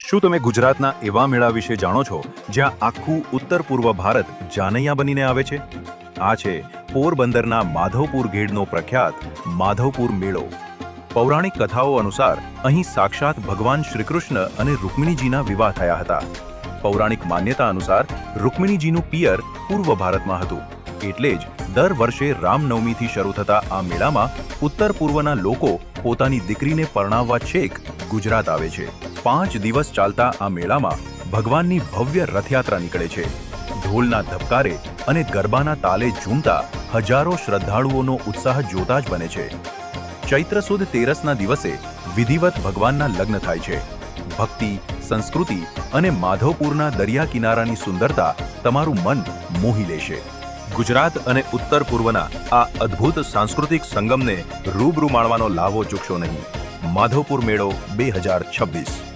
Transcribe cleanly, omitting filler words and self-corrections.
શું તમે ગુજરાતના એવા મેળા વિશે જાણો છો જ્યાં આખું ઉત્તર પૂર્વ ભારત જાનૈયા બનીને આવે છે? આ છે પોરબંદરના માધવપુર ગેડનો પ્રખ્યાત માધવપુર મેળો. પૌરાણિક કથાઓ અનુસાર અહીં સાક્ષાત ભગવાન શ્રીકૃષ્ણ અને રૂકમિણીજીના વિવાહ થયા હતા. પૌરાણિક માન્યતા અનુસાર રૂકમિણીજીનું પિયર પૂર્વ ભારતમાં હતું. એટલે જ દર વર્ષે રામનવમીથી શરૂ થતા આ મેળામાં ઉત્તર પૂર્વના લોકો પોતાની દીકરીને પરણાવવા છેક ગુજરાત આવે છે. 5 દિવસ ચાલતા આ મેળામાં ભગવાનની ભવ્ય રથયાત્રા નીકળે છે. ઢોલના ધબકારે અને ગરબાના તાલે ઝૂમતા હજારો શ્રદ્ધાળુઓનો ઉત્સાહ જોતા જ બને છે. ચૈત્ર સુદ તેરસના દિવસે વિધિવત ભગવાનના લગ્ન થાય છે. ભક્તિ, સંસ્કૃતિ અને માધવપુરના દરિયા કિનારાની સુંદરતા તમારું મન મોહી લેશે. ગુજરાત અને ઉત્તર પૂર્વના આ અદ્ભુત સાંસ્કૃતિક સંગમને રૂબરૂ માણવાનો લાવો ચૂકશો નહીં. માધવપુર મેળો 2026.